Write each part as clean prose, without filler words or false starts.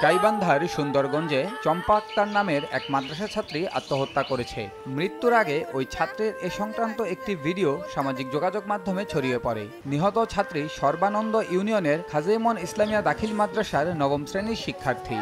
গাইবান্ধার সুন্দরগঞ্জে চম্পা আক্তার নামের এক মাদ্রাসা ছাত্রী আত্মহত্যা করেছে। মৃত্যুর আগে ওই ছাত্রের এ সংক্রান্ত একটি ভিডিও সামাজিক যোগাযোগ মাধ্যমে ছড়িয়ে পড়ে। নিহত ছাত্রী সর্বানন্দ ইউনিয়নের খাজেমন ইসলামিয়া দাখিল মাদ্রাসার নবম শ্রেণীর শিক্ষার্থী।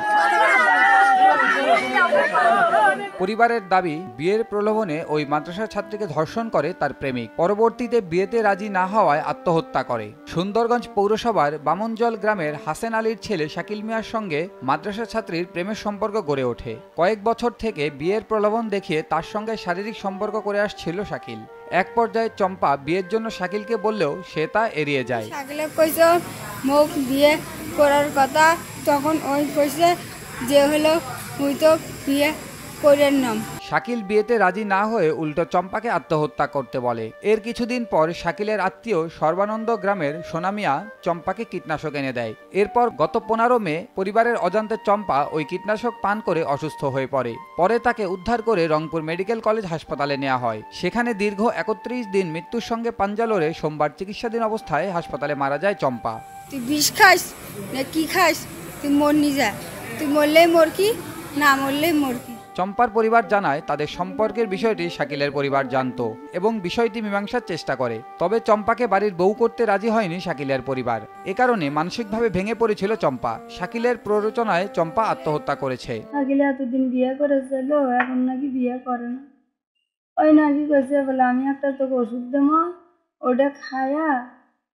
পরিবারের দাবি, বিয়ের প্রলোভনে ওই মাদ্রাসা ছাত্রীকে ধর্ষণ করে তার প্রেমিক। পরবর্তীতে বিয়েতে রাজি না হওয়ায় আত্মহত্যা করে। সুন্দরগঞ্জ পৌরসভার বামনজল গ্রামের হাসেন আলীর ছেলে শাকিল মিয়ার সঙ্গে মাদ্রাসা ছাত্রীর প্রেমের সম্পর্ক গড়ে ওঠে। কয়েক বছর থেকে বিয়ের প্রলোভন দেখিয়ে তার সঙ্গে শারীরিক সম্পর্ক করে আসছিল শাকিল। এক পর্যায়ে চম্পা বিয়ের জন্য শাকিলকে বললেও সে তা এড়িয়ে যায়। শাকিলে কইছে মোক বিয়ে করার কথা, তখন ওই কইছে যে হলো তুই তো বিয়ে করেন নাম। শাকিল বিয়েতে রাজি না হয়ে উল্টো চম্পাকে আত্মহত্যা করতে বলে। এর কিছুদিন পর শাকিলের আত্মীয় সর্বানন্দ গ্রামের সোনামিয়া চম্পাকে কীটনাশক এনে দেয়। এরপর গত 15 মে পরিবারের অজান্তে চম্পা ওই কীটনাশক পান করে অসুস্থ হয়ে পড়ে। পরে তাকে উদ্ধার করে রংপুর মেডিকেল কলেজ হাসপাতালে নেওয়া হয়। সেখানে দীর্ঘ 31 দিন মৃত্যুর সঙ্গে পাঞ্জা লড়ে সোমবার চিকিৎসাধীন অবস্থায় হাসপাতালে মারা যায় চম্পা। তুই বিষ খাস না কি খাস, তুই মর নি যা, তুই মরলেই মর কি, না মরলেই মর কি। চম্পার পরিবার জানায় তাদের সম্পর্কের বিষয়টি শাকিলের পরিবার জানতো এবং বিষয়টি মীমাংসার চেষ্টা করে। তবে চম্পাকে বাড়ির বউ করতে রাজি হয়নি শাকিলের পরিবার। এ কারণে মানসিকভাবে ভেঙে পড়েছিল চম্পা। শাকিলের প্ররোচনায় চম্পা আত্মহত্যা করেছে। শাকিল এতদিন বিয়ে করেছিল, এখন নাকি বিয়ে করে না। ওই নাকি কইছে বলে আমি একটা তোকে ওষুধ দেবো, ওটা খায়া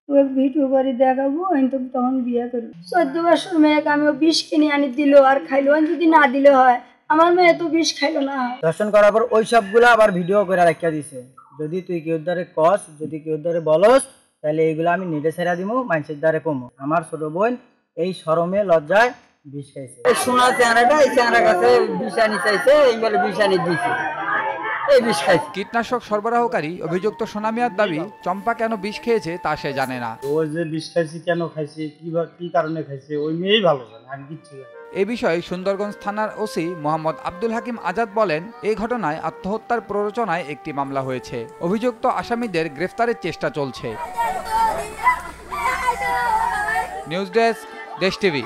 তোকে ভিডিও করে দেখাবো, আমি তো তখন বিয়ে করবো। 14 বছর মেয়েকে আমি বিষ কিনে আনি দিল আর খাইলো, যদি না দিলে হয় আমার মেয়ে তো বিষ খাইলো না। দর্শন করার পর ওই সবগুলো আবার ভিডিও করে রাখিয়া দিছে। যদি তুই কেউ দ্বারে কস, যদি কেউ দ্বারে বলস, তাহলে এইগুলো আমি নেটে ছেড়া দিব, মানুষের দ্বারে কমো। আমার ছোট বোন এই শরমে লজ্জায় বিষ খাইছে। শোনা চেহারাটা এই চেহারার কাছে বিষ আনি চাইছে, এই বলে বিষ আনি দিছে। কীটনাশক সরবরাহকারী অভিযুক্ত সোনামিয়ার দাবি, চম্পা কেন বিষ খেয়েছে তা সে জানে না। ওই যে বিষ খাইছে, কেন খাইছে, কি কারণে খাইছে, ওই মেয়েই ভালো জানে, আমি কিচ্ছু জানি। এ বিষয়ে সুন্দরগঞ্জ থানার ওসি মোহাম্মদ আব্দুল হাকিম আজাদ বলেন, এই ঘটনায় আত্মহত্যার প্ররোচনায় একটি মামলা হয়েছে। অভিযুক্ত আসামিদের গ্রেফতারের চেষ্টা চলছে। নিউজ ডেস্ক, দেশ টিভি।